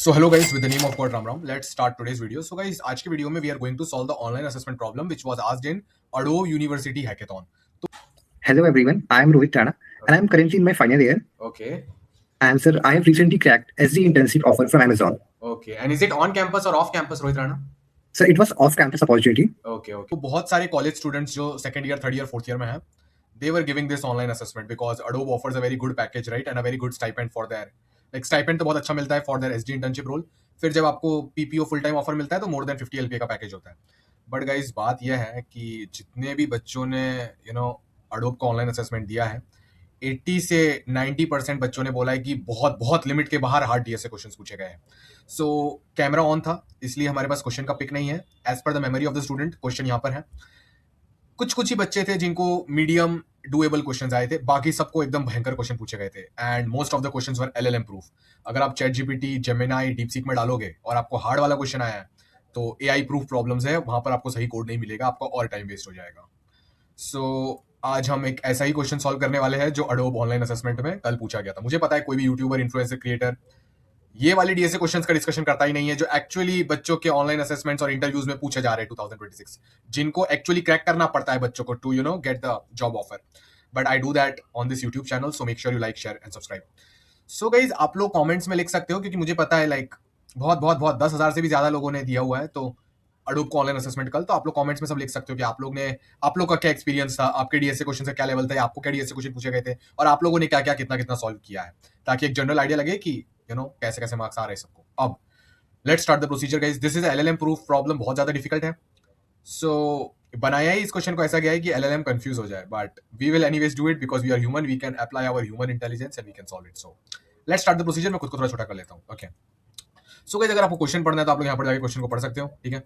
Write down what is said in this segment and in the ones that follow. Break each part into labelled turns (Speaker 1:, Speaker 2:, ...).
Speaker 1: So hello guys, with the name of God Ram Ram, let's start today's video. So guys, आज के video में we are going to solve the online assessment problem which was asked in Adobe University Hackathon.
Speaker 2: Hello everyone, I am Rohit Rana and I am currently in my final year.
Speaker 1: Okay.
Speaker 2: And sir, I have recently cracked SD internship offer from Amazon.
Speaker 1: Okay. And is it on campus or off campus, Rohit Rana?
Speaker 2: Sir, it was off campus opportunity.
Speaker 1: Okay. तो बहुत सारे college students जो second year, third year, fourth year में हैं, they were giving this online assessment because Adobe offers a very good package, right, and a very good stipend for their stipend तो बहुत अच्छा मिलता है for their SD internship role. फिर जब आपको PPO full time offer मिलता है तो more than 50 LPA का पैकेज होता है. बट गाइज बात यह है कि जितने भी बच्चों ने Adobe का ऑनलाइन असेसमेंट दिया है, 80 से 90% बच्चों ने बोला है कि बहुत बहुत लिमिट के बाहर हार्ड डीएसए क्वेश्चन पूछे गए हैं. सो कैमरा ऑन था, इसलिए हमारे पास क्वेश्चन का पिक नहीं है. As per the memory of the student question यहाँ पर है. कुछ ही बच्चे थे जिनको मीडियम डूएबल क्वेश्चंस आए थे, बाकी सबको एकदम भयंकर क्वेश्चन पूछे गए थे. And most of the questions were LLM proof. अगर आप चैट जीपीटी, जेमिनाई, डीपसीक में डालोगे और आपको हार्ड वाला क्वेश्चन आया है तो एआई प्रूफ प्रॉब्लम्स है, वहां पर आपको सही कोड नहीं मिलेगा, आपका और टाइम वेस्ट हो जाएगा. सो आज हम एक ऐसा ही क्वेश्चन सॉल्व करने वाले हैं जो अडोब ऑनलाइन असेसमेंट में कल पूछा गया था. मुझे पता है कोई भी यूट्यूबर, इन्फ्लुएंसर, क्रिएटर ये वाली डीएसए क्वेश्चंस का डिस्कशन करता ही नहीं है जो एक्चुअली बच्चों के ऑनलाइन असेसमेंट्स और इंटरव्यूज में पूछे जा रहे हैं 2026, जिनको एक्चुअली क्रैक करना पड़ता है बच्चों को to get the job offer. But I do that on this YouTube channel, so make sure you like, share and subscribe. So guys, आप लोग कॉमेंट्स में लिख सकते हो क्योंकि मुझे पता है बहुत 10,000 से भी ज्यादा लोगों ने दिया हुआ है तो अडोब का ऑनलाइन असेसमेंट कल. तो आप लोग कमेंट्स में सब लिख सकते हो कि आप लोग का क्या एक्सपीरियंस था, आपके डीएसए क्वेश्चन का क्या लेवल था, आपको क्या डीएसए क्वेश्चन पूछे गए थे और आप लोगों ने क्या क्या कितना सॉल्व किया है, ताकि एक जनरल आइडिया लगे कि कैसे कैसे मार्क्स आ रहे हैं सबको. अब let's start the procedure guys. This is LLM proof problem, बहुत ज्यादा डिफिकल्ट है. सो बनाया ही इस क्वेश्चन को ऐसा गया है कि एलएलएम कंफ्यूज हो जाए, but we will anyways do it because we are human, we can apply our human intelligence and we can solve it. So let's start the procedure. मैं खुद को थोड़ा छोटा कर लेता हूँ. ओके. सो गाइस, अगर आपको क्वेश्चन पढ़ना है तो आप लोग यहाँ पर जाकर क्वेश्चन को पढ़ सकते हो. ठीक है,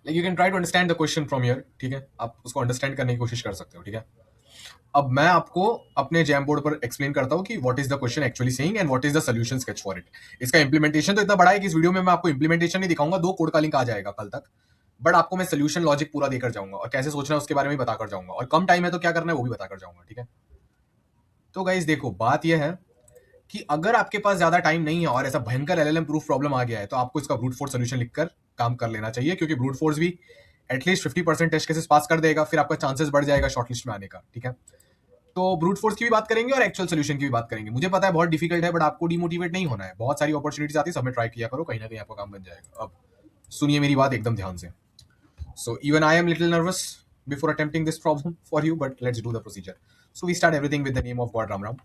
Speaker 1: like you can try to understand the question from here. ठीक है, आप उसको अंडरस्टैंड करने की कोशिश कर सकते हो. ठीक है, अब मैं आपको अपने जैम बोर्ड पर एक्सप्लेन करता हूँ कि what is the question actually saying and what is the solution sketch for it. इसका इंप्लीमेंटेशन तो इतना बड़ा है कि इस वीडियो में मैं आपको इंप्लीमेंटेशन नहीं दिखाऊंगा, 2 कोड का लिंक आ जाएगा कल तक, बट आपको मैं सोल्यूशन लॉजिक पूरा देकर जाऊंगा और कैसे सोचना है उसके बारे में बताकर जाऊंगा, और कम टाइम है तो क्या करना है वो भी बताकर जाऊंगा. ठीक है, तो गाइस देखो, बात यह है कि अगर आपके पास ज्यादा टाइम नहीं है और ऐसा भयंकर एलएलएम प्रूफ प्रॉब्लम आ गया है तो आपको इसका ब्रूट फोर्स सोल्यूशन लिखकर काम कर लेना चाहिए, क्योंकि ब्रूट फोर्स भी एटलीस्ट 50% टेस्ट केसेस पास कर देगा, फिर आपका चांसेस बढ़ जाएगा शॉर्टलिस्ट में आने का. ठीक है, तो ब्रूट फोर्स की भी बात करेंगे और एक्चुअल सोल्यूशन की भी बात करेंगे. मुझे पता है बहुत डिफिकल्ट है, बट आपको डिमोटिवेट नहीं होना है. बहुत सारी अपॉर्चुनिटीज आती है, सब में ट्राई किया करो, कहीं ना कहीं आपका काम बन जाएगा. अब सुनिए मेरी बात एकदम ध्यान से. So even I am little nervous before attempting this problem for you, but let's do the procedure. So we start everything with the name of God Ram Ram.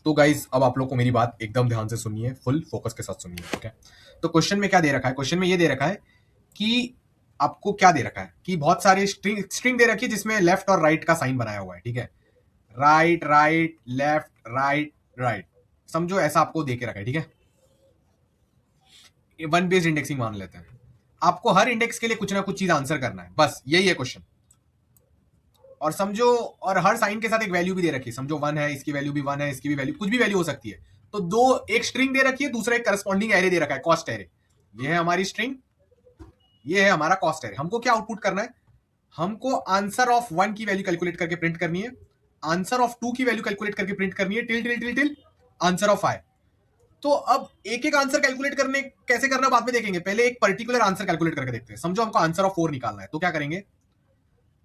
Speaker 1: तो गाइज, अब आप लोग को मेरी बात एकदम ध्यान से सुनिए, फुल फोकस के साथ सुनिए. ठीक है, तो क्वेश्चन में क्या दे रखा है? क्वेश्चन में ये दे रखा है कि आपको क्या दे रखा है कि बहुत सारे स्ट्रिंग दे रखी है जिसमें लेफ्ट और राइट का साइन बनाया हुआ है. ठीक है, right right, left right right, समझो ऐसा आपको दे के रखा है. ठीक है, वन बेस्ड इंडेक्सिंग मान लेते हैं. आपको हर इंडेक्स के लिए कुछ ना कुछ चीज आंसर करना है, बस यही है क्वेश्चन. और समझो, और हर साइन के साथ एक वैल्यू भी दे रखी है. समझो 1 है, इसकी वैल्यू भी 1 है, इसकी भी वैल्यू, कुछ भी वैल्यू हो सकती है. तो एक स्ट्रिंग दे रखी है, दूसरा एक करस्पॉन्डिंग एरे दे रखा है, कॉस्ट एरे. ये है हमारी स्ट्रिंग, ये है हमारा कॉस्ट एरे. हमको क्या आउटपुट करना है? हमको आंसर ऑफ 1 की वैल्यू कैलकुलेट करके प्रिंट करनी है, आंसर ऑफ 2 की वैल्यू कैलकुलेट करके प्रिंट करनी है, टिल आंसर ऑफ i. तो अब एक एक आंसर कैलकुलेट करने कैसे करना बाद में देखेंगे, पहले एक पर्टिकुलर आंसर कैलकुलेट करके देखते हैं. समझो हमको आंसर ऑफ 4 निकालना है, तो क्या करेंगे?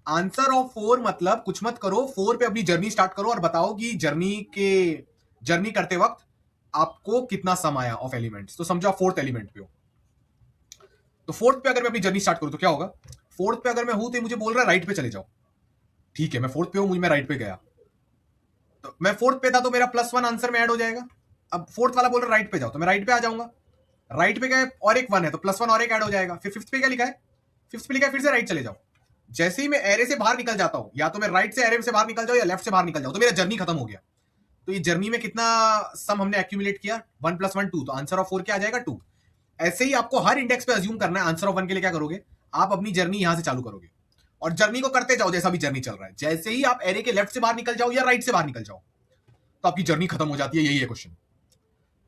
Speaker 1: आंसर ऑफ 4 मतलब कुछ मत करो, 4 पे अपनी जर्नी स्टार्ट करो और बताओ कि जर्नी करते वक्त आपको कितना सम आया ऑफ एलिमेंट्स. तो समझो आप 4th एलिमेंट पे हो, तो 4th पे अगर मैं अपनी जर्नी स्टार्ट करूं तो क्या होगा? 4th पे अगर मैं हूं तो मुझे बोल रहा है राइट पे चले जाओ. ठीक है, मैं 4th पे हूं, मैं राइट पे गया, तो मैं 4th पे था तो मेरा +1 आंसर में ऐड हो जाएगा. अब 4th वाला बोल रहा है राइट पे जाओ, तो मैं राइट पे आ जाऊंगा. राइट पे गए और एक 1 है तो +1 और एक ऐड हो जाएगा. फिर 5th पे क्या लिखा है? 5th पे लिखा है फिर से राइट चले जाओ. जैसे ही मैं एरे से बाहर निकल जाता हूं, या तो मैं राइट से एरे से बाहर निकल जाऊं या लेफ्ट से बाहर निकल जाऊं, तो मेरा जर्नी खत्म हो गया. तो ये जर्नी में कितना सम हमने एक्यूमुलेट किया? 1 + 1 2, तो आंसर ऑफ 4 क्या आ जाएगा? 2. ऐसे ही आपको हर इंडेक्स पे अज्यूम करना है. आंसर ऑफ 1 के लिए क्या करोगे? आप अपनी जर्नी यहां से चालू करोगे और जर्नी को करते जाओ जैसा भी जर्नी चल रहा है. जैसे ही आप एरे के लेफ्ट से बाहर निकल जाओ या राइट से बाहर निकल जाओ तो आपकी जर्नी खत्म हो जाती है. यही है क्वेश्चन.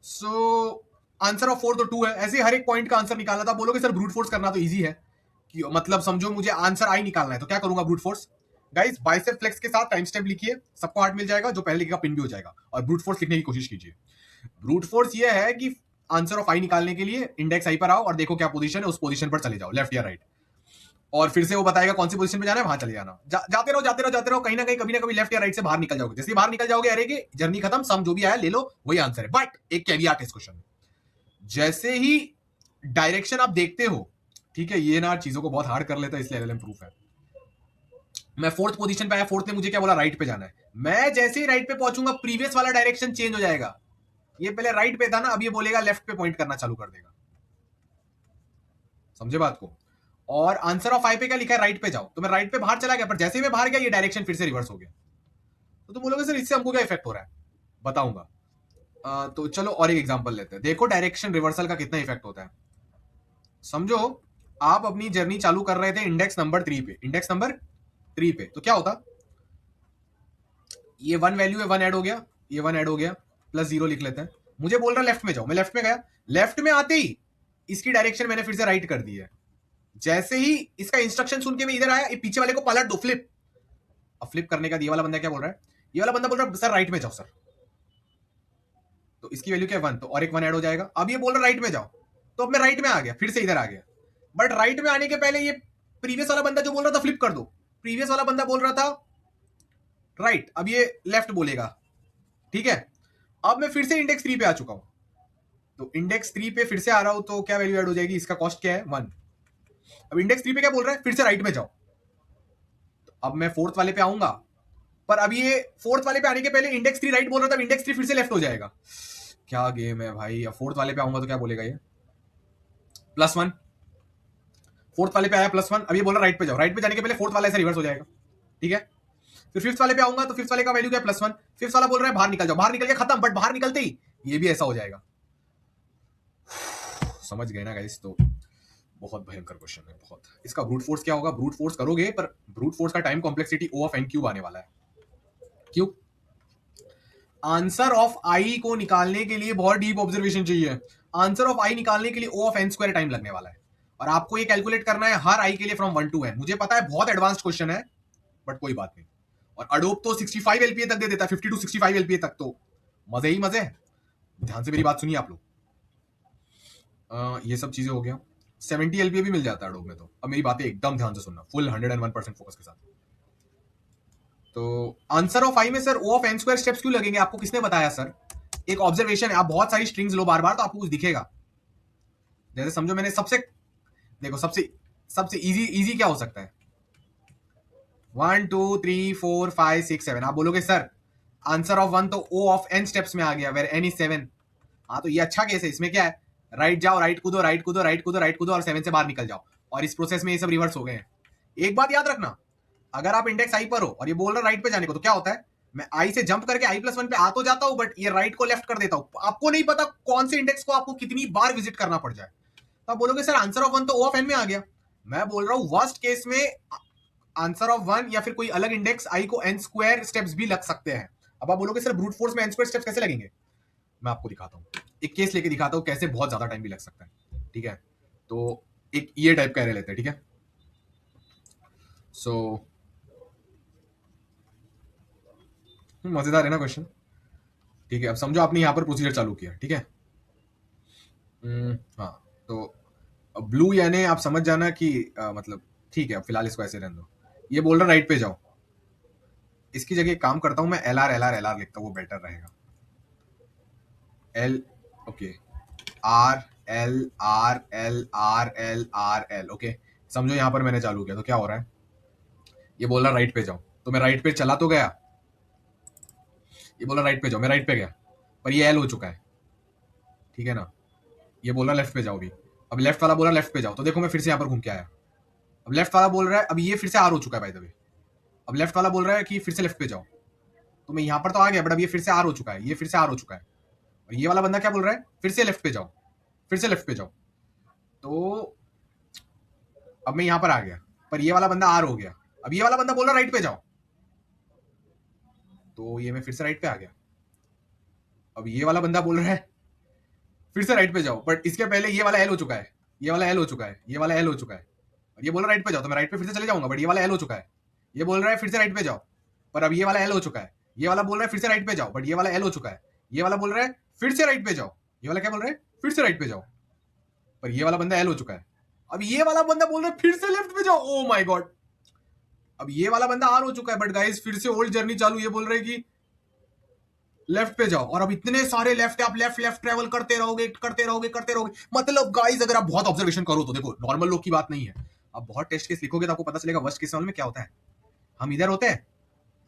Speaker 1: सो आंसर ऑफ 4 तो 2 है. ऐसे हर एक पॉइंट का आंसर निकालना था. बोलोगे सर ब्रूट फोर्स करना तो ईजी है, कि मतलब समझो मुझे आंसर आई निकालना है, तो क्या करूंगा? Brute force guys bicep flex के साथ टाइम स्टेप लिखिए, सबको हार्ट मिल जाएगा, जो पहले लिखेगा पिन भी हो जाएगा। और ब्रूट फोर्स लिखने की कोशिश कीजिए। ब्रूट फोर्स ये है कि आंसर ऑफ आई निकालने के लिए इंडेक्स आई पर आओ और देखो क्या पोजीशन है, उस पोजीशन पर चले जाओ, लेफ्ट या राइट, और फिर से वो बताएगा कौन सी पोजीशन पे जाना है, वहां चले जाना। जाते रहो जाते रहो जाते रहो, कहीं ना कहीं कभी ना कभी लेफ्ट या राइट से बाहर निकल जाओगे। जैसे ही बाहर निकल जाओगे, अरे के जर्नी खत्म, सम जो भी आया ले लो, वही आंसर है। बट एक कैवियाट है इस क्वेश्चन में, जैसे ही डायरेक्शन आप देखते हो, ठीक है, ये ना चीजों को बहुत हार्ड कर लेता है, इसलिए एलएलएम प्रूफ है। मैं फोर्थ पोजीशन पे आया, फोर्थ ने मुझे क्या बोला, राइट पे जाना है। मैं जैसे ही राइट पे पहुंचूंगा, प्रीवियस वाला डायरेक्शन चेंज हो जाएगा। ये पहले राइट पे था ना, अब ये बोलेगा लेफ्ट पे पॉइंट करना चालू कर देगा। समझे बात को? और आंसर ऑफ आई पे क्या लिखा है, राइट पे जाओ, तो मैं राइट पे बाहर चला गया, पर जैसे ही मैं बाहर गया, ये डायरेक्शन फिर से रिवर्स हो गया। तो तुम बोलोगे सर इससे हमको क्या इफेक्ट हो रहा है, बताऊंगा। तो चलो और एक एग्जांपल लेते हैं, देखो डायरेक्शन रिवर्सल का कितना इफेक्ट होता है। समझो आप अपनी जर्नी चालू कर रहे थे इंडेक्स नंबर 3 पे, इंडेक्स नंबर 3 पे, तो क्या होता, ये 1 वैल्यू है, 1 ऐड हो गया, ये 1 ऐड हो गया, प्लस 0 लिख लेते हैं। मुझे बोल रहा लेफ्ट में जाओ, मैं लेफ्ट में गया, लेफ्ट में आते ही इसकी डायरेक्शन मैंने फिर से राइट कर दी है। जैसे ही इसका इंस्ट्रक्शन सुन के मैं इधर आया, ये पीछे वाले को पलट दो, फ्लिप। अब फ्लिप करने का ये वाला बंदा क्या बोल रहा है, ये वाला बंदा बोल रहा है सर राइट में जाओ सर, तो इसकी वैल्यू क्या है 1, तो और एक 1 ऐड हो जाएगा। अब ये बोल रहा है राइट में जाओ, तो अब मैं राइट में आ गया, फिर से इधर आ गया। बट राइट में आने के पहले ये प्रीवियस वाला बंदा जो बोल रहा था फ्लिप कर दो, प्रीवियस वाला बंदा बोल रहा था राइट, अब ये लेफ्ट बोलेगा, ठीक है। अब मैं फिर से इंडेक्स 3 पे आ चुका हूं, तो इंडेक्स 3 पे फिर से आ रहा हूं, तो क्या वैल्यू ऐड हो जाएगी, इसका कॉस्ट क्या है 1। अब इंडेक्स 3 पे क्या बोल रहा है, फिर से राइट में जाओ, तो अब मैं फोर्थ वाले पे आऊंगा, पर अब ये फोर्थ वाले पे आने के पहले इंडेक्स 3 राइट बोल रहा था, इंडेक्स 3 फिर से लेफ्ट हो जाएगा। क्या गेम है भाई। अब फोर्थ वाले पे आऊंगा तो क्या बोलेगा ये, +1। फोर्थ वाले पे आया +1, अब ये बोल रहा राइट पे जाओ, राइट पे जाने के पहले फोर्थ वाला ऐसे रिवर्स हो जाएगा, ठीक है। फिर फिफ्थ वाले पे आऊंगा, तो फिफ्थ वाले का वैल्यू क्या है +1, फिफ्थ वाला बोल रहा है बाहर निकल जाओ, बाहर निकल के खत्म, बट बाहर निकलते ही ये भी ऐसा हो जाएगा। समझ गए ना गाइस? तो बहुत भयंकर क्वेश्चन है, बहुत। इसका ब्रूट फोर्स क्या होगा, ब्रूट फोर्स करोगे, पर ब्रूट फोर्स का time complexity O of n cube आने वाला है। क्यों? आंसर ऑफ आई को निकालने के लिए बहुत डीप ऑब्जर्वेशन चाहिए। आंसर ऑफ आई निकालने के लिए O of n square time लगने वाला है, और आपको ये कैलकुलेट करना है हर आई के लिए फ्रॉम 1 to n। मुझे पता है बहुत एडवांस्ड क्वेश्चन है, बट कोई बात नहीं। और अडोब तो 65 एलपीए तक दे देता है, 50 to 65 एलपीए तक, तो मजे ही मजे हैं। ध्यान से मेरी बात सुनिए आप लोग। ये सब चीजें हो गया, 70 एलपीए भी मिल जाता है अडोब में। तो अब मेरी बातें एकदम ध्यान से सुनना, फुल 101% फोकस के साथ। तो आंसर ऑफ आई में sir O of n square steps क्यों लगेंगे, आपको किसने बताया सर? एक ऑब्जर्वेशन है, आप बहुत सारी स्ट्रिंग्स लो बार बार, तो आपको कुछ दिखेगा। जैसे समझो मैंने सबसे, देखो सबसे सबसे इजी इजी क्या हो सकता है, 1 2 3 4 5 6 7। आप बोलोगे सर आंसर ऑफ 1 तो O ऑफ n स्टेप्स में आ गया, वेर n इज 7। हाँ तो ये अच्छा केस है, इसमें क्या है, राइट जाओ, राइट कूदो, राइट कूदो, राइट कूदो, राइट कूदो, और 7 से बाहर निकल जाओ, और इस प्रोसेस में ये सब रिवर्स हो गए हैं। एक बात याद रखना, अगर आप इंडेक्स आई पर हो और ये बोल रहा राइट पे जाने को, तो क्या होता है, मैं आई से जंप करके i+1 पे आ तो जाता हूं, बट ये राइट को लेफ्ट कर देता हूं। आपको नहीं पता कौन से इंडेक्स को आपको कितनी बार विजिट करना पड़ जाए। तो आप बोलोगे सर आंसर ऑफ 1 तो O ऑफ n में आ गया। मैं बोल रहा हूं वर्स्ट केस में आंसर ऑफ 1 या फिर कोई अलग इंडेक्स आई को n स्क्वायर स्टेप्स भी लग सकते हैं। अब आप बोलोगे सर ब्रूट फोर्स में n स्क्वायर स्टेप्स कैसे लगेंगे, मैं आपको दिखाता हूं, एक केस लेके दिखाता हूं कैसे बहुत ज्यादा टाइम भी लग सकता है, ठीक है। तो एक ये टाइप का एरे लेते हैं, ठीक है। सो मजेदार है ना क्वेश्चन, ठीक है। अब समझो आपने यहाँ पर प्रोसीजर चालू किया, ठीक है। हाँ, तो ब्लू यानी आप समझ जाना कि मतलब ठीक है, अब फिलहाल इसको ऐसे रहने दो। ये बोल रहा राइट पे जाओ, इसकी जगह काम करता हूं मैं, LR लिखता हूं, वो बेटर रहेगा। L, okay, RL, okay. समझो यहां पर मैंने चालू किया, तो क्या हो रहा है, ये बोल रहा राइट पे जाओ, तो मैं राइट पे चला तो गया, ये बोला राइट पे जाओ, मैं राइट पे गया, पर ये L हो चुका है, ठीक है ना। ये बोल रहा लेफ्ट पे जाओ भी, अब लेफ्ट वाला बोला लेफ्ट पे जाओ, तो देखो मैं फिर से यहाँ पर घूम के आया। अब लेफ्ट वाला बोल रहा है, अब ये फिर से R हो चुका है बाय द वे। अब लेफ्ट वाला बोल रहा है कि फिर से लेफ्ट पे जाओ, तो मैं यहाँ पर तो आ गया, बट अब ये फिर से R हो चुका है, ये फिर से R हो चुका है। और ये वाला बंदा क्या बोल रहा है, फिर से लेफ्ट पे जाओ, फिर से लेफ्ट पे जाओ। तो अब मैं यहाँ पर आ गया, पर ये वाला बंदा R हो गया। अब ये वाला बंदा बोल रहा राइट पे जाओ, तो ये मैं फिर से राइट पे आ गया। अब ये वाला बंदा बोल रहा है फिर से राइट पे जाओ, बट इसके पहले ये वाला L हो चुका है, ये वाला L हो चुका है, ये वाला L हो चुका है, और ये बोल रहा राइट पे जाओ, तो मैं राइट पे फिर से चले जाऊंगा, बट ये वाला L हो चुका है। ये बोल रहा है फिर से राइट पे जाओ, पर अब ये वाला एल हो चुका है। ये वाला बोल रहा है फिर से राइट पे जाओ, बट ये वाला एल हो चुका है। ये वाला बोल रहा है फिर से राइट पे जाओ, ये वाला क्या बोल रहा है फिर से राइट पे जाओ, पर ये वाला बंदा एल हो चुका है। अब ये वाला बंदा बोल रहा है फिर से लेफ्ट पे जाओ। ओ माय गॉड, अब ये वाला बंदा आर हो चुका है, बट गाइस फिर से ओल्ड जर्नी चालू। ये बोल रहे हैं कि लेफ्ट पे जाओ, और अब इतने सारे लेफ्ट है, आप लेफ्ट लेफ्ट ट्रेवल करते रहोगे करते रहोगे करते रहोगे। मतलब गाइस अगर आप बहुत ऑब्जर्वेशन करो तो देखो, नॉर्मल लोग की बात नहीं है। आप बहुत टेस्ट केस लिखोगे तो आपको पता चलेगा वर्स्ट केस में क्या होता है। हम इधर होते हैं,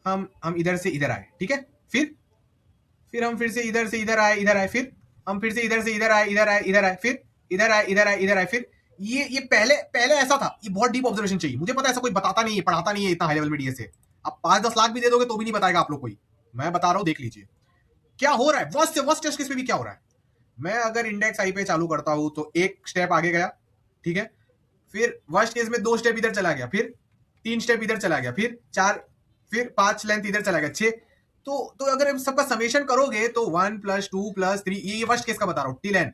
Speaker 1: हम इधर से इधर आए, ठीक है, फिर हम फिर से इधर से इधर आए, फिर हम फिर से इधर से इधर आए, इधर आए, फिर इधर आए, इधर आए, फिर ये पहले पहले ऐसा था। ये बहुत डीप ऑब्जर्वेशन चाहिए, मुझे पता है ऐसा कोई बताता नहीं है, पढ़ाता नहीं है इतना हाई लेवल में डीएस से। आप 5-10 लाख भी दे दोगे तो भी नहीं बताएगा आप लोग कोई। मैं बता रहा हूं, देख लीजिए क्या हो रहा है। वर्स्ट से वर्स्ट टेस्ट केस में भी क्या हो रहा है। मैं अगर इंडेक्स आई पे चालू करता हूं तो एक स्टेप आगे गया, ठीक है, फिर वर्स्ट केस में 2 स्टेप इधर चला गया, फिर 3 स्टेप इधर चला गया, फिर 4, फिर 5 लेंथ इधर चला गया, 6। तो अगर सबका समेशन करोगे तो 1 + 2 + 3, ये वर्स्ट केस का बता रहा हूं, टिल एन।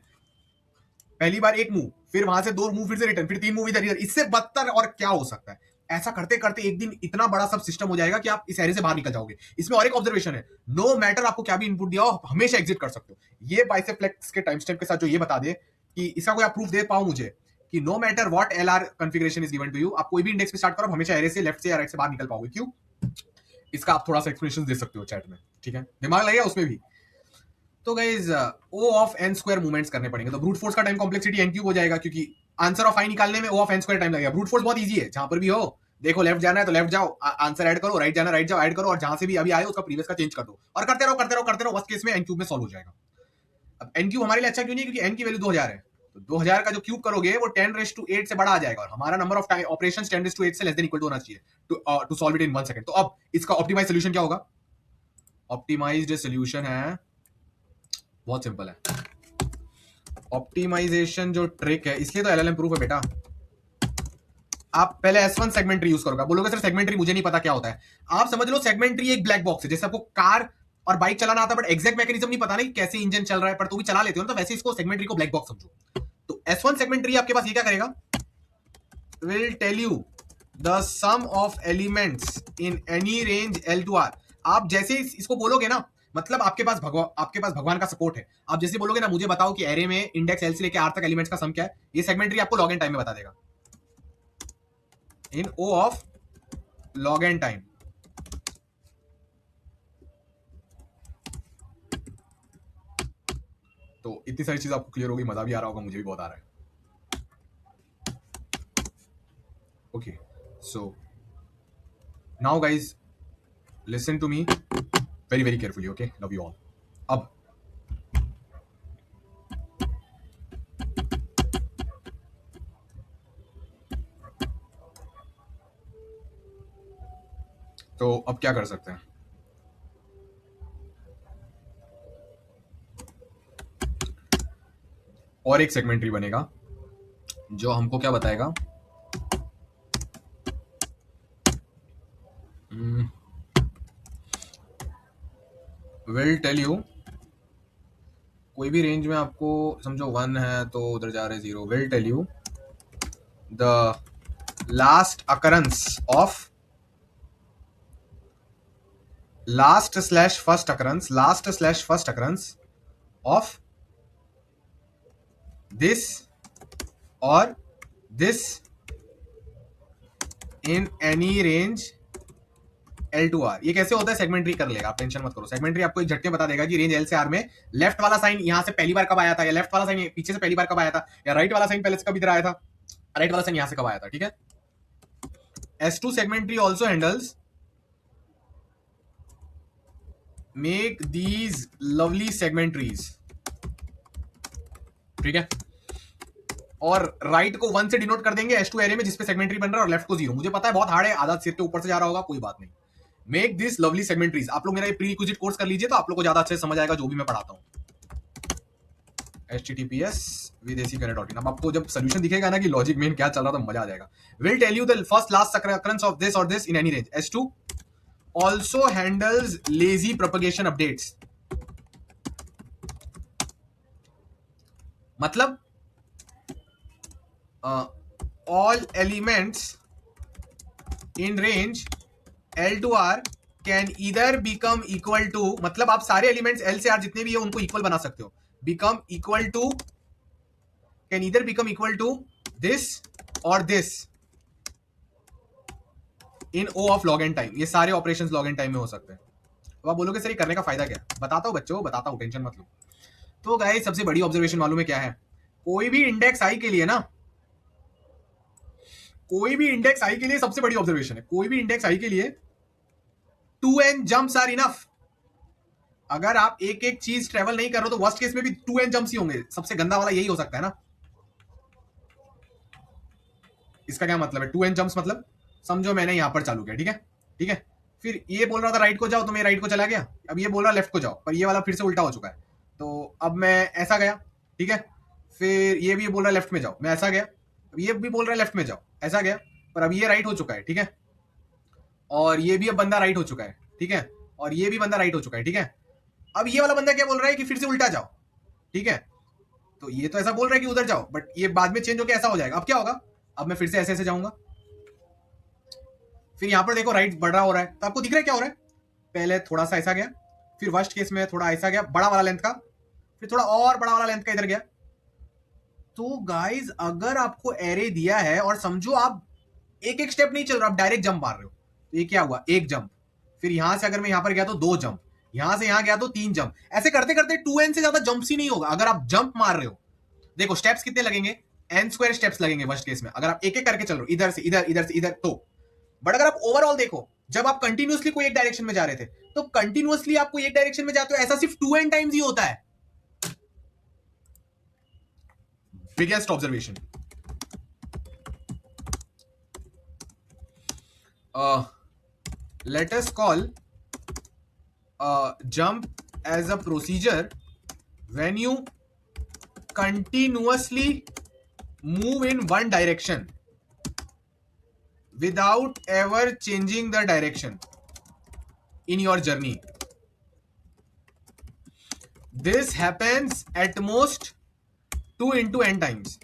Speaker 1: पहली बार एक मूव, फिर वहां से 2 मूव, फिर से रिटर्न, फिर 3 मूव इधर इधर। इससे बदतर और क्या हो सकता है। ऐसा करते करते एक दिन इतना बड़ा सब सिस्टम हो जाएगा कि आप इस एरे से बाहर निकल जाओगे। इसमें और एक ऑब्जर्वेशन है, नो मैटर आपको क्या भी इनपुट दिया हो, हमेशा एग्जिट कर सकते हो। ये बाइसेप्लेक्स के टाइम स्टेप के साथ जो ये बता दे कि इसका कोई आप प्रूफ दे पाओ मुझे कि no matter what LR configuration is given to you, आप कोई भी इंडेक्स पे स्टार्ट करो, हमेशा एरे से लेफ्ट से या राइट से बाहर निकल पाओगे। क्यों? इसका आप थोड़ा सा एक्सप्लेनेशन दे सकते हो चैट में, ठीक है, दिमाग लगेगा उसमें भी। तो guys O of n square movements करने पड़ेंगे, तो ब्रूट फोर्स का टाइम कॉम्प्लेक्सिटी एन क्यूब हो जाएगा, क्योंकि आंसर ऑफ आई निकालने में O of n square time लगेगा। ब्रूट फोर्स बहुत इजी है, जहां पर भी हो देखो लेफ्ट जाना है तो लेफ्ट जाओ, आंसर ऐड करो, राइट जाना राइट जाओ, ऐड करो, और जहां से भी अभी आए उसका प्रीवियस का चेंज कर दो, और करते रहो करते रहो करते रहो। वर्स्ट केस में एन क्यूब में सॉल्व हो जाएगा। अब एन क्यूब हमारे लिए अच्छा क्यों नहीं, क्योंकि एन की वैल्यू 2000 है, तो 2000 का जो क्यूब करोगे वो 10⁸ से बड़ा आ जाएगा, और हमारा नंबर ऑफ ऑपरेशंस 10⁸ से लेस देन इक्वल टू होना चाहिए to solve it in 1 second. तो अब इसका ऑप्टिमाइज सोल्यूशन क्या होगा? ऑप्टिमाइज्ड सोल्यूशन है, बहुत सिंपल है। ऑप्टिमाइजेशन जो ट्रिक है, इसलिए तो एलएलएम प्रूफ है बेटा। आप पहले S1 सेगमेंट ट्री यूज करोगे, बोलोगे सर सेगमेंट ट्री मुझे नहीं पता क्या होता है। आप समझ लो सेगमेंट ट्री एक ब्लैक बॉक्स है, जैसे आपको कार और बाइक चलाना आता है बट एग्जैक्ट मैकेनिज्म नहीं पता नहीं कैसे इंजन चल रहा है, पर तो भी चला लेते हो ना, तो वैसे इसको सेगमेंट ट्री को ब्लैक बॉक्स समझो। तो S1 सेगमेंट ट्री आपके पास ये क्या करेगा, will tell you the sum of elements in any range L to R। आप जैसे इसको बोलोगे ना, मतलब आपके पास भगवान का सपोर्ट है। आप जैसे बोलोगे ना, मुझे बताओ कि एरे में इंडेक्स L से लेके R तक एलिमेंट्स का सम क्या है, ये सेगमेंट ट्री आपको लॉग एन टाइम में बता देगा, in O of log n time. तो इतनी सारी चीज आपको क्लियर होगी, मजा भी आ रहा होगा, मुझे भी बहुत आ रहा है। Okay, so now guys listen to me very very carefully, okay, love you all. अब तो अब क्या कर सकते हैं, और एक सेगमेंट ट्री बनेगा जो हमको क्या बताएगा, विल टेल यू, कोई भी रेंज में आपको समझो 1 है तो उधर जा रहे 0, will tell you the last occurrence of last first occurrence of this और this in any range L to R। ये कैसे होता है, सेगमेंट ट्री कर लेगा, आप टेंशन मत करो। सेगमेंट ट्री आपको एक झटके बता देगा कि रेंज L से R में लेफ्ट वाला साइन यहां से पहली बार कब आया था, या लेफ्ट वाला साइन पीछे से पहली बार कब आया था, या राइट वाला साइन पहले से कब इधर आया था, राइट वाला साइन यहां से कब आया था, ठीक है। S2 segment tree also handles make these lovely segment trees, ठीक है, और राइट को 1 से डिनोट कर देंगे S2 एरे में जिसपे सेगमेंट ट्री बन रहा है, और लेफ्ट को 0। मुझे पता है बहुत हार्ड है, आधा सिर के ऊपर से जा रहा होगा, कोई बात नहीं। Make this lovely segment trees. आप लोग मेरा ये प्री रिक्विजिट कोर्स कर लीजिए तो आप लोग को ज्यादा अच्छे से समझ आएगा जो भी मैं पढ़ाता हूँ। https://videsi.in। अब आपको जब सोल्यूशन दिखेगा ना कि लॉजिक मेन क्या चल रहा, तो मजा आ जाएगा। Will tell you the first last occurrence of this और this in any range. S2 also handles lazy propagation updates। मतलब all elements in range L2R can either become equal to, मतलब आप सारे एलिमेंट्स L से R जितने भी है उनको इक्वल बना सकते हो, become equal to, can either become equal to this और this in O of log n time. ये सारे ऑपरेशंस log n टाइम में हो सकते हैं। तो आप बोलोगे सर ये करने का फायदा क्या है? बताता हूं बच्चों, बताता हूं, टेंशन मत लो। तो गाइस सबसे बड़ी ऑब्जर्वेशन मालूम है क्या है? कोई भी इंडेक्स आई के लिए ना, कोई भी इंडेक्स आई के लिए सबसे बड़ी ऑब्जर्वेशन है, कोई भी इंडेक्स आई के लिए 2n जंप्स आर इनफ। अगर आप एक एक चीज ट्रेवल नहीं कर रहे हो तो वर्स्ट केस में भी 2n जंप्स ही होंगे। सबसे गंदा वाला यही हो सकता है ना। इसका क्या मतलब है 2n जंप्स? मतलब समझो मैंने यहां पर चालू किया, ठीक है, ठीक है, फिर ये बोल रहा था राइट को जाओ तो मैं राइट को चला गया, अब ये बोल रहा लेफ्ट को जाओ, पर ये वाला फिर से उल्टा हो चुका है, तो अब मैं ऐसा गया, ठीक है, फिर ये भी बोल रहा है लेफ्ट में जाओ, मैं ऐसा गया, अब ये भी बोल रहा है लेफ्ट में जाओ, ऐसा गया, पर अब ये राइट हो चुका है, ठीक है, और ये भी अब बंदा राइट हो चुका है, ठीक है, और ये भी बंदा राइट हो चुका है, ठीक है। अब ये वाला बंदा क्या बोल रहा है कि फिर से उल्टा जाओ, ठीक है, तो ये तो ऐसा बोल रहा है कि उधर जाओ, बट ये बाद में चेंज होकर ऐसा हो जाएगा। अब क्या होगा, अब मैं फिर से ऐसे ऐसे जाऊंगा, फिर यहां पर देखो राइट बढ़ रहा हो रहा है, तो आपको दिख रहा है क्या हो रहा है? पहले थोड़ा सा ऐसा गया, फिर वर्स्ट केस में थोड़ा ऐसा गया बड़ा वाला लेंथ का, फिर थोड़ा और बड़ा वाला लेंथ का इधर गया। तो गाइज अगर आपको एरे दिया है और समझो आप एक एक स्टेप नहीं चल रहा, आप डायरेक्ट जंप मार रहे हो, तो ये क्या हुआ, एक जंप, फिर यहां से अगर मैं यहां पर गया तो 2 जंप, यहां से यहां गया तो 3 जंप, ऐसे करते करते 2n से ज्यादा जंप्स ही नहीं होगा अगर आप जंप मार रहे हो। देखो स्टेप्स कितने लगेंगे, n² स्टेप्स लगेंगे वर्स्ट केस में, अगर आप एक एक करके चल रहे हो, इधर से इधर, इधर से इधर, तो बट अगर आप ओवरऑल देखो, जब आप कंटिन्यूअसली कोई एक डायरेक्शन में जा रहे थे, तो कंटिन्यूअसली आपको एक डायरेक्शन में जाते हो ऐसा सिर्फ 2n टाइम्स ही होता है। Biggest observation. let us call jump as a procedure when you continuously move in one direction without ever changing the direction in your journey. This happens at most 2 into n times.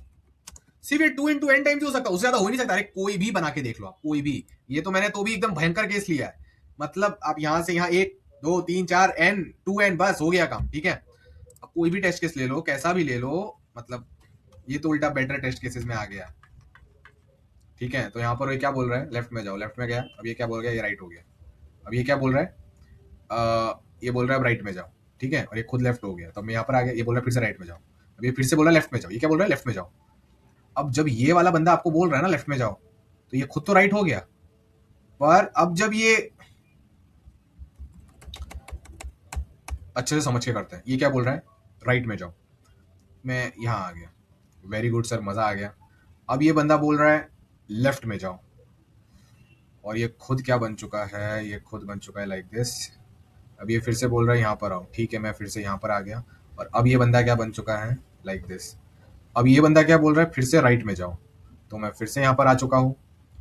Speaker 1: सिर्फ ये 2 into n times हो सकता है, उससे ज्यादा हो नहीं सकता। अरे कोई भी बना के देख लो आप, कोई भी, ये तो मैंने तो भी एकदम भयंकर केस लिया है, मतलब आप यहां से यहां 1 2 3 4 n 2n बस हो गया काम, ठीक है। अब कोई भी टेस्ट केस ले लो, कैसा भी ले लो, मतलब ये तो उल्टा बेटर टेस्ट केसेस में आ गया, ठीक है। तो यहाँ पर ये क्या बोल रहा है, लेफ्ट में जाओ, लेफ्ट में गया, अब ये क्या बोल गया, ये राइट हो गया, अब ये क्या बोल रहा है, ये बोल रहा है अब राइट में जाओ, ठीक है, और ये खुद लेफ्ट हो गया, तो मैं यहाँ पर आ गया, ये बोल रहा है फिर से राइट में जाओ, अब ये फिर से बोल रहा है लेफ्ट में जाओ, ये क्या बोल रहा है लेफ्ट में जाओ। अब जब ये वाला बंदा आपको बोल रहा है ना लेफ्ट में जाओ, तो ये खुद तो राइट हो गया, पर अब जब ये अच्छे से समझ के करते हैं, ये क्या बोल रहा है राइट में जाओ, मैं यहां आ गया, वेरी गुड सर, मजा आ गया। अब ये बंदा बोल रहा है लेफ्ट में जाओ, और ये खुद क्या बन चुका है, ये खुद बन चुका है लाइक दिस। अब ये फिर से बोल रहा है यहाँ पर आओ, ठीक है, मैं फिर से यहाँ पर आ गया, और अब ये बंदा क्या बन चुका है लाइक दिस। अब ये बंदा क्या बोल रहा है फिर से राइट में जाओ, तो मैं फिर से यहाँ पर आ चुका हूँ,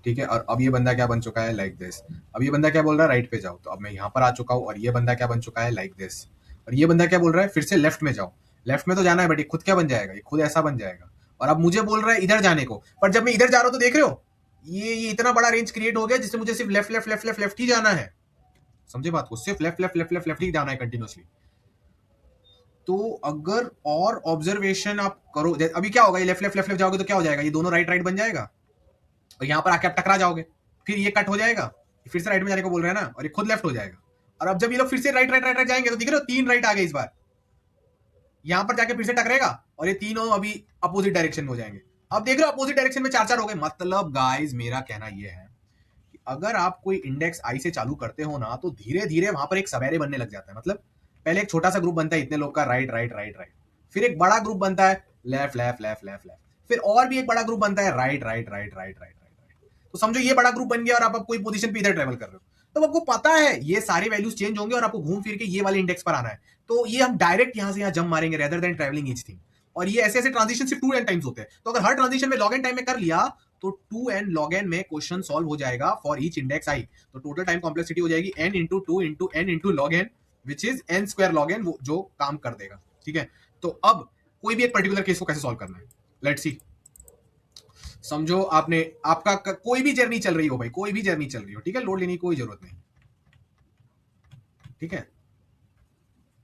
Speaker 1: ठीक है, और अब ये बंदा क्या बन चुका है लाइक दिस। अब ये बंदा क्या बोल रहा है राइट पे जाओ, तो अब मैं यहाँ पर आ चुका हूँ, और ये बंदा क्या बन चुका है लाइक दिस। और ये बंदा क्या बोल रहा है फिर से लेफ्ट में जाओ, लेफ्ट में तो जाना है, बट ये खुद क्या बन जाएगा, ये खुद ऐसा बन जाएगा। और अब मुझे बोल रहा है इधर जाने को, पर जब मैं इधर जा रहा हूँ तो देख रहे हो ये इतना बड़ा रेंज क्रिएट हो गया जिससे मुझे सिर्फ left left left left left ही जाना है। समझे बात को, सिर्फ left left left left left ही जाना है कंटिन्यूअसली। तो अगर और ऑब्जर्वेशन आप करो, अभी क्या होगा, ये लेफ्ट लेफ्ट लेफ्ट लेफ्ट जाओगे तो क्या हो जाएगा, ये दोनों राइट राइट बन जाएगा, और यहाँ पर आके आप टकरा जाओगे, फिर ये कट हो जाएगा, फिर से राइट में जाने को बोल रहे हैं ना, और ये खुद लेफ्ट हो जाएगा। और अब जब ये लोग फिर से राइट राइट राइट राइट जाएंगे तो दिख रहे हो 3 राइट आ गए इस बार, यहां पर जाके फिर से टकरेगा, और ये तीनों अभी अपोजिट डायरेक्शन में हो जाएंगे। अब देख रहे हो अपोजिट डायरेक्शन में 4 4 हो गए। मतलब गाइस मेरा कहना यह है कि अगर आप कोई इंडेक्स आई से चालू करते हो ना, तो धीरे धीरे वहां पर एक सवेरे बनने लग जाता है। मतलब पहले एक छोटा सा ग्रुप बनता है इतने लोग का, राइट राइट राइट राइट, फिर एक बड़ा ग्रुप बनता है left left left left left, फिर और भी एक बड़ा ग्रुप बनता है right right right right right right. तो समझो ये बड़ा ग्रुप बन गया, और आप कोई पोजीशन पे इधर ट्रेवल कर रहे हो, तो आपको पता है ये सारे वैल्यूज चेंज होंगे और आपको घूम फिर के ये वाले इंडेक्स पर आना है। तो ये हम डायरेक्ट यहां से यहां जंप मारेंगे rather than travelling each thing. और ये ऐसे ऐसे ट्रांजिशन सिर्फ 2n टाइम्स होते हैं, तो अगर हर ट्रांजिशन में log n टाइम में कर लिया तो 2n log n में क्वेश्चन सॉल्व हो जाएगा फॉर ईच इंडेक्स आई। तो टोटल टाइम कॉम्प्लेक्सिटी हो जाएगी n into 2 into n into log n, which is n square log n, वो जो काम कर देगा, ठीक है। तो अब कोई भी एक पर्टिकुलर केस को कैसे सॉल्व करना है, लेट्स सी। समझो आपने आपका कोई भी जर्नी चल रही हो भाई, कोई भी जर्नी चल रही हो, ठीक है, लोड लेने की कोई जरूरत नहीं, ठीक है।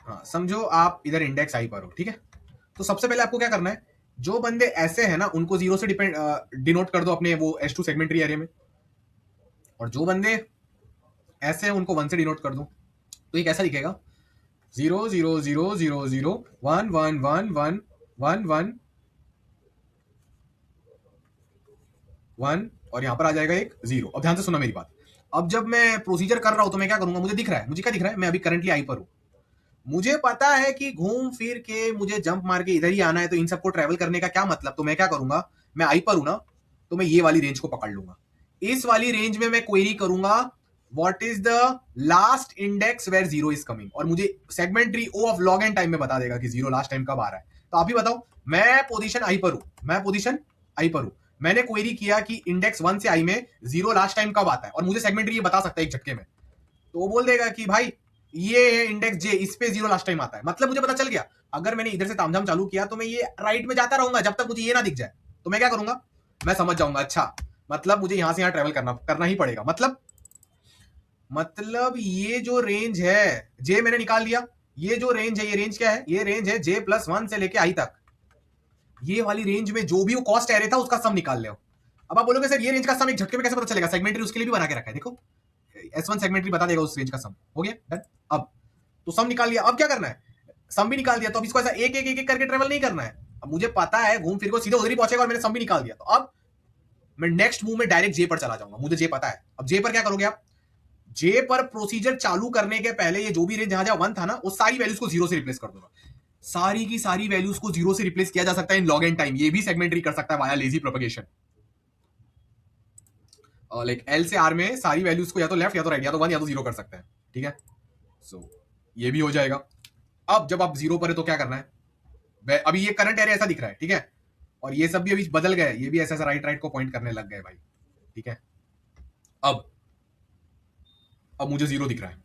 Speaker 1: हाँ, समझो आप इधर इंडेक्स आई पर हो, ठीक है। तो सबसे पहले आपको क्या करना है, जो बंदे ऐसे हैं ना उनको जीरो से डिनोट कर दो अपने वो H2 सेगमेंटरी एरिया में, और जो बंदे ऐसे हैं उनको 1 से डिनोट कर दो। तो ये कैसा दिखेगा, 0 0 0 0 0 1 1 1 1 1 1 1 और यहां पर आ जाएगा एक 0। अब ध्यान से सुना मेरी बात। अब जब मैं प्रोसीजर कर रहा हूं तो मैं क्या करूंगा, मुझे दिख रहा है, मुझे क्या दिख रहा है, मैं अभी करंटली आई पर हूं, मुझे पता है कि घूम फिर के मुझे जंप मार के इधर ही आना है, तो इन सबको ट्रेवल करने का क्या मतलब, तो मैं क्या करूंगा, मैं आई पर हूं ना, तो मैं ये वाली रेंज को पकड़ लूंगा, इस वाली रेंज में मैं क्वेरी करूंगा what is the last index where zero is coming, और मुझे segment tree O of log n time में बता देगा कि जीरो लास्ट टाइम कब आ रहा है। तो आप ही बताओ, मैं पोजीशन आई पर हूं, मैं पोजीशन आई पर हूं, मैंने क्वेरी किया कि इंडेक्स 1 से आई में जीरो लास्ट टाइम कब आता है, और मुझे सेगमेंटरी ये बता सकता है एक झटके में, तो वो बोल देगा कि भाई ये है इंडेक्स जे, इस पे जीरो लास्ट टाइम आता है, मतलब मुझे पता चल गया। अगर मैंने इधर से तामझाम चालू किया तो मैं ये राइट में जाता रहूंगा जब तक मुझे ये ना दिख जाए, तो मैं क्या करूंगा, मैं समझ जाऊंगा, अच्छा मतलब मुझे यहां से यहां ट्रेवल करना ही पड़ेगा, मतलब ये जो रेंज है जे मैंने निकाल लिया, ये जो रेंज है, ये रेंज क्या है, ये रेंज है जे प्लस 1 से लेके आई तक, ये वाली रेंज में जो भी वो कॉस्ट एरे था उसका सम निकाल ले। अब आप बोलोगे सर ये रेंज का सम एक झटके में कैसे पता चलेगा, सेगमेंटरी उसके लिए भी बना के रखा है, देखो S1 सेगमेंटरी बता देगा उस रेंज का सम, हो गया डन। अब तो सम निकाल लिया, अब क्या करना है, सम भी निकाल दिया, तो अब इसको ऐसा एक एक एक एक करके ट्रेवल नहीं करना है, अब मुझे पता है घूम फिर को सीधे उधर ही पहुंचेगा, और मैंने सम भी निकाल दिया, तो अब मैं नेक्स्ट मूव में डायरेक्ट जे पर चला जाऊंगा, मुझे जे पता है। अब जे पर क्या करोगे आप, जे पर प्रोसीजर चालू करने के पहले ये जो भी रेंज जहां जहां 1 था ना, वो सारी वैल्यूज को जीरो से रिप्लेस कर दूंगा, सारी की सारी वैल्यूज को जीरो से रिप्लेस किया जा सकता है इन लॉग एंड टाइम, ये भी सेगमेंटरी कर सकता है via lazy propagation, like L से आर में सारी वैल्यूज को या तो लेफ्ट या तो राइट या तो 1 या तो 0 कर सकते हैं, ठीक है। सो ये भी हो जाएगा। अब जब आप 0 पर है तो क्या करना है, अभी ये करंट एरिया ऐसा दिख रहा है, ठीक है, और ये सब भी अभी बदल गए, ये भी ऐसा ऐसा राइट राइट को पॉइंट करने लग गए भाई, ठीक है। अब मुझे 0 दिख रहा है,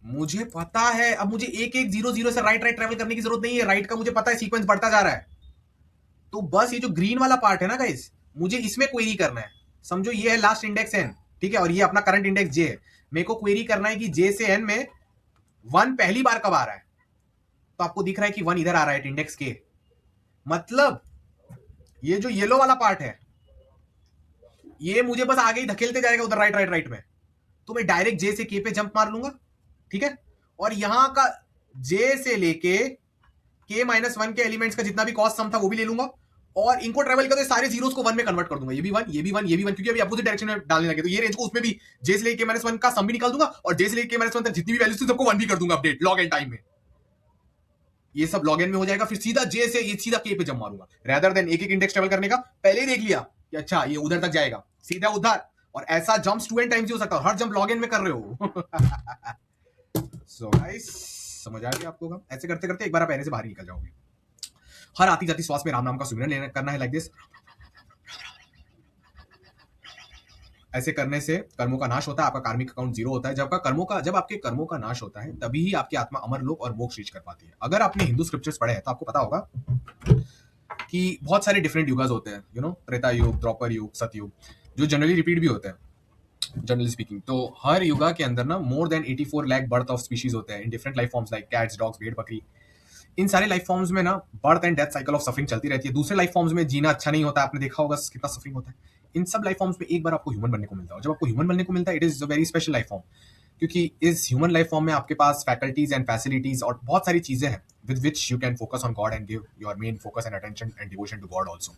Speaker 1: मुझे पता है, अब मुझे एक एक 0 0 से राइट राइट ट्रेवल करने की जरूरत नहीं है, राइट का मुझे पता है सीक्वेंस बढ़ता जा रहा है, तो बस ये जो ग्रीन वाला पार्ट है ना गाइस, मुझे इसमें क्वेरी करना है। समझो ये है लास्ट इंडेक्स एन, ठीक है, और ये अपना करंट इंडेक्स जे है, मेरे को क्वेरी करना है कि जे से एन में 1 पहली बार कब आ रहा है, तो आपको दिख रहा है कि 1 इधर आ रहा है इंडेक्स के, मतलब ये जो येलो वाला पार्ट है ये मुझे बस आगे ही धकेलते जाएगा उधर राइट राइट राइट में, तो मैं डायरेक्ट जे से के पे जंप मार लूंगा, ठीक है, और यहां का जे से लेके के -1 के एलिमेंट्स का जितना भी कॉस्ट सम था वो भी ले लूंगा, और इनको ट्रेवल करते सारे जीरोस को 1 में कन्वर्ट कर दूंगा, ये भी 1 ये भी 1 ये भी 1, क्योंकि अभी अपोजिट डायरेक्शन में डालने लगे, तो ये रेंज को उसमें भी जे से लेके -1 का सम भी निकाल दूंगा, और जे से लेके -1 तक जितनी भी वैल्यूज थी सबको 1 भी कर दूंगा अपडेट लॉग एंड टाइम में, ये सब लॉग एन में हो जाएगा, फिर सीधा जे से ये सीधा के पे जंप मारूंगा, रेदर देन एक एक इंडेक्स ट्रेवल करने का, पहले ही देख लिया कि अच्छा ये उधर तक जाएगा, सीधा उधर, और ऐसा जंप 2n टाइम्स हो सकता है, हर जंप लॉग इन में कर रहे हो। सो गाइस समझ आ गया आपको, ऐसे करते करते एक बार आप पहले से बाहर निकल जाओगे। हर आती जाती श्वास में राम नाम का सुमिरन लेना करना है, लाइक दिस, ऐसे करने से कर्मों का नाश होता है, आपका कार्मिक अकाउंट 0 होता है, जब आपके कर्मों का नाश होता है तभी ही आपकी आत्मा अमर लोक और मोक्ष रीच कर पाती है। अगर आपने हिंदू स्क्रिप्चर्स पढ़े हैं तो आपको पता होगा कि बहुत सारे डिफरेंट युगास होते हैं, यू नो, त्रेता युग, द्वापर युग, सतयुग, जो जनरली रिपीट भी होते हैं जनरली स्पीकिंग, तो हर युगा के अंदर ना more than 84 lakh birth of species होते हैं in different life forms like cats, dogs, भेड़, बकरी। इन सारे लाइफ फॉर्म्स में ना birth and death cycle of suffering चलती रहती है, दूसरे लाइफ फॉर्म्स में जीना अच्छा नहीं होता, आपने देखा होगा कितना सफरिंग होता है। इन सब लाइफ फॉर्म्स में एक बार आपको ह्यूमन बनने को मिलता है, और जब आपको ह्यूमन बनने को मिलता है it is a very special life form, क्योंकि इस ह्यूमन लाइफ फॉर्म में आपके पास फैकल्टीज एंड फैसिलिटीज और बहुत सारी चीजें हैं with which you can focus on God and give your main focus and attention and devotion to God also.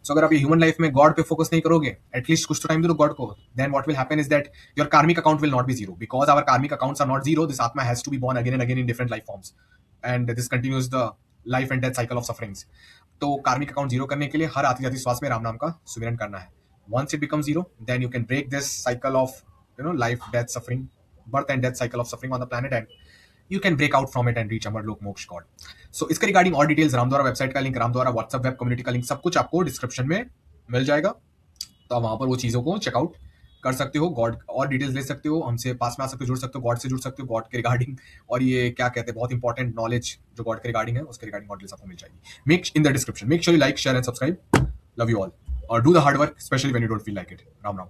Speaker 1: So अगर आप ये ह्यूमन लाइफ में गॉड पे फोकस नहीं करोगे एटलीस्ट कुछ तो टाइम दो गॉड को, then what will happen is that your karmic account will not be zero, because our karmic accounts are not zero, this आत्मा has to be born again and again in different life forms and this continues the life and death cycle of sufferings. तो कार्मिक account zero करने के लिए हर आती जाती श्वास में राम नाम का सुमिरन करना है। Once it becomes zero, then you can break this cycle of life, death, suffering, birth and death cycle of suffering on the planet, and you can break out from it and reach Amarlok Moksha God. So इसके regarding और details Ramdwara website का link, Ramdwara WhatsApp web community का link, सब कुछ आपको description में मिल जाएगा, तो आप वहां पर वो चीजों को चेकआउट कर सकते हो, गॉड और डिटेल्स ले सकते हो, हमसे पास में आ सकते हो, जुड़ सकते हो, गॉड से जुड़ सकते हो, गॉड के रिगार्डिंग, और ये क्या कहते हैं बहुत इंपॉर्टेंट नॉलेज जो गॉड के रिगार्डिंग है उसके रिगार्डिंग और डिटेल्स आपको मिल जाएगी। Make in the description, make sure you like, share and subscribe. Love you all. or do the hard work, especially when you don't feel like it. Ram Ram.